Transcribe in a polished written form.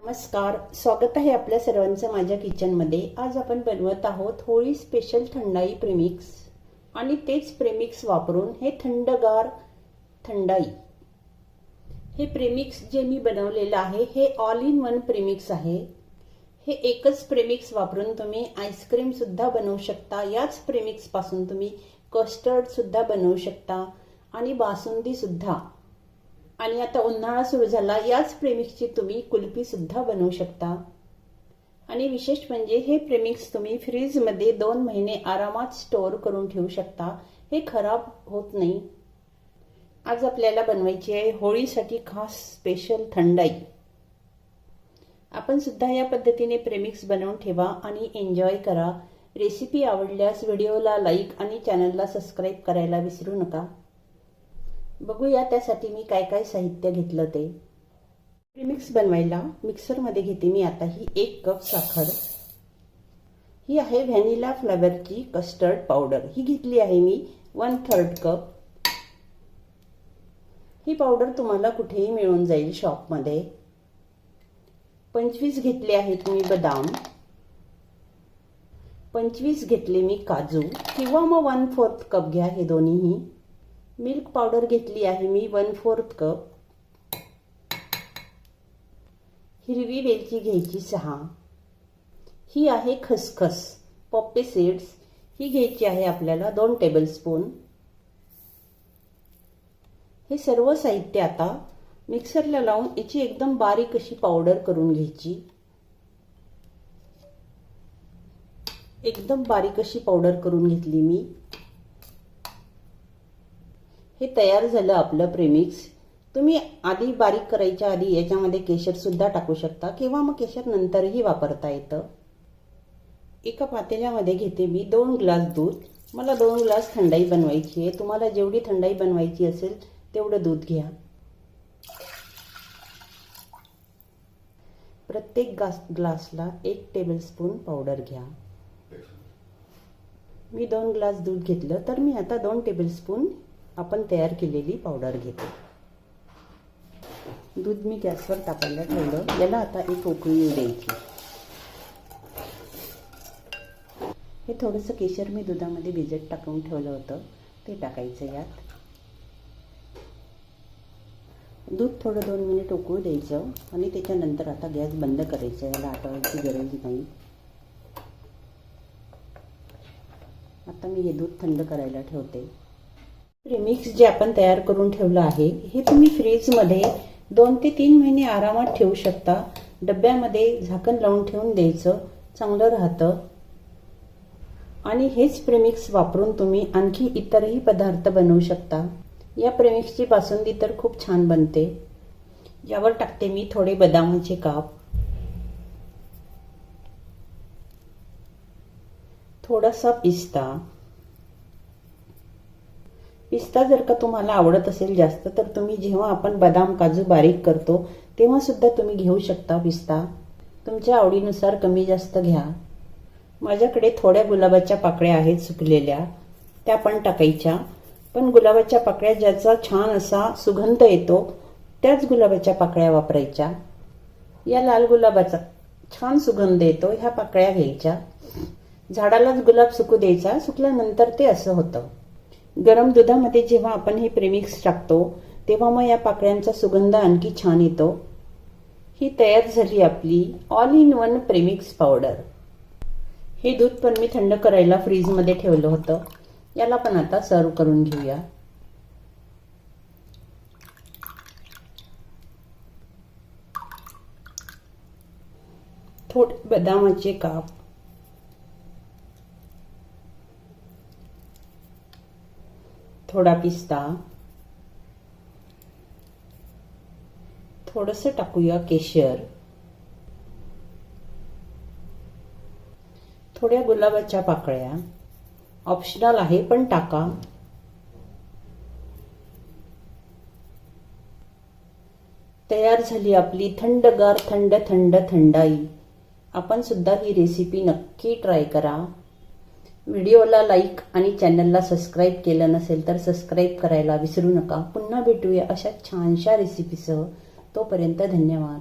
नमस्कार, स्वागत आहे आपल्या सर्वांचं माझ्या किचनमध्ये। आज आपण बनवत आहोत होळी स्पेशल थंडाई प्रेमिक्स आणि तेच प्रेमिक्स वापरून हे थंडगार थंडाई। हे प्रेमिक्स जे मी बनवलेलं आहे हे ऑल इन वन प्रेमिक्स आहे। हे एकच प्रेमिक्स वापरून तुम्ही आईस्क्रीम सुद्धा बनवू शकता। याच प्रेमिक्स पासून तुम्ही कस्टर्ड सुद्धा बनवू शकता आणि बासुंदी सुद्धा। आणि आता उन्हाळा सुरू झाला, याच प्रेमिक्सची तुम्ही कुल्फी सुद्धा बनवू शकता। आणि विशेष म्हणजे हे प्रेमिक्स तुम्ही फ्रीज मध्ये 2 महिने आरामात स्टोअर करून ठेवू शकता। हे खराब होत नाही। आज आपल्याला बनवायची आहे होळीसाठी खास स्पेशल थंडाई। आपण सुद्धा या पद्धतीने प्रेमिक्स बनवून ठेवा आणि एन्जॉय करा। रेसिपी आवडल्यास व्हिडिओला लाईक आणि चॅनलला सबस्क्राइब करायला विसरू नका। बघूया त्यासाठी मी काय काय साहित्य घेतलं ते। प्रेमिक्स बनवायला मिक्सर मध्ये घेते मी आता ही 1 कप साखर। ही आहे व्हॅनिला फ्लेवरची कस्टर्ड पावडर, ही घेतली आहे मी 1/3 कप। ही पावडर तुम्हाला कुठेही मिळून जाईल शॉप मध्ये। 25 घेतले आहेत मी बदाम, 25 घेतले मी काजू किंवा मग 1/4 कप घ्या हे दोन्हीही। मिल्क पावडर घेतली आहे मी 1/4 कप। हिरवी वेलची घ्यायची 6। ही आहे खसखस पॉपी सीड्स, ही घ्यायची आहे आपल्याला 2 टेबलस्पून। हे सर्व साहित्य आता मिक्सरला लावून याची एकदम बारीक अशी पावडर करून घ्यायची। एकदम बारीक अशी पावडर करून घेतली मी। हे तयार झालं आपलं प्रेमिक्स। तुम्ही आधी बारीक करायच्या आधी याच्यामध्ये केशर सुद्धा टाकू शकता किंवा मग केशर नंतरही वापरता येतं। एका पातेल्यामध्ये घेते मी 2 ग्लास दूध। मला 2 ग्लास थंडाई बनवायची आहे। तुम्हाला जेवढी थंडाई बनवायची असेल तेवढं दूध घ्या। प्रत्येक ग्लासला 1 टेबलस्पून पावडर घ्या। मी 2 ग्लास दूध घेतलं तर मी आता 2 टेबलस्पून आपण तयार केलेली पावडर घेते। दूध मी गॅसवर तापायला ठेवलं। याला आता एक उकळी येऊ द्यायची। हे थोडंसं केशर मी दुधामध्ये भिजत टाकून ठेवलं होतं ते टाकायचं यात। दूध थोडं 2 मिनिट उकळू द्यायचं आणि त्याच्यानंतर आता गॅस बंद करायचं। याला आटवायची गरज नाही। आता मी हे दूध थंड करायला ठेवते। प्रेमिक्स जे आपण तयार करून ठेवलं आहे हे तुम्ही फ्रीज मध्ये 2 ते 3 महिने आरामात ठेवू शकता। डब्यामध्ये झाकण लावून ठेवून द्यायचं, चांगलं राहतं। आणि हेच प्रेमिक्स वापरून तुम्ही आणखी इतरही पदार्थ बनवू शकता। या प्रेमिक्सची बासुंदी तर खूप छान बनते। यावर टाकते मी थोडे बदामाचे काप, थोडासा पिस्ता। पिस्ता जर का तुम्हाला आवडत असेल जास्त तर तुम्ही जेव्हा आपण बदाम काजू बारीक करतो तेव्हा सुद्धा तुम्ही घेऊ शकता पिस्ता। तुमच्या आवडीनुसार कमी जास्त घ्या। माझ्याकडे थोड्या गुलाबाच्या पाकळ्या आहेत सुकलेल्या, त्या पण टाकायच्या। पण गुलाबाच्या पाकळ्या ज्याचा छान असा सुगंध येतो त्याच गुलाबाच्या पाकळ्या वापरायच्या। या लाल गुलाबाचा छान सुगंध येतो ह्या पाकळ्या घ्यायच्या। झाडालाच गुलाब सुकू द्यायचा, सुकल्यानंतर ते असं होतं। गरम दुधामध्ये जेव्हा आपण हे प्रेमिक्स टाकतो तेव्हा मग या पाकळ्यांचा सुगंध आणखी छान येतो। ही तयार झाली आपली all in one premix powder. हे दूध पण मी थंड करायला फ्रीज मध्ये ठेवलं होतं। याला पण आता सर्व करून घेऊया। थोडे बदामाचे काप, थोडा पिस्ता, थोडंसं टाकूया केशर, थोड्या गुलाबाच्या पाकळ्या, ऑप्शनल आहे पण टाका। तयार झाली आपली थंडगार थंड थंडाई। आपण सुद्धा ही रेसिपी नक्की ट्राय करा। व्हिडिओला लाईक आणि चॅनलला सबस्क्राइब केलं नसेल तर सबस्क्राइब करायला विसरू नका। पुन्हा भेटूया अशा छानशा रेसिपीसह। तोपर्यंत धन्यवाद।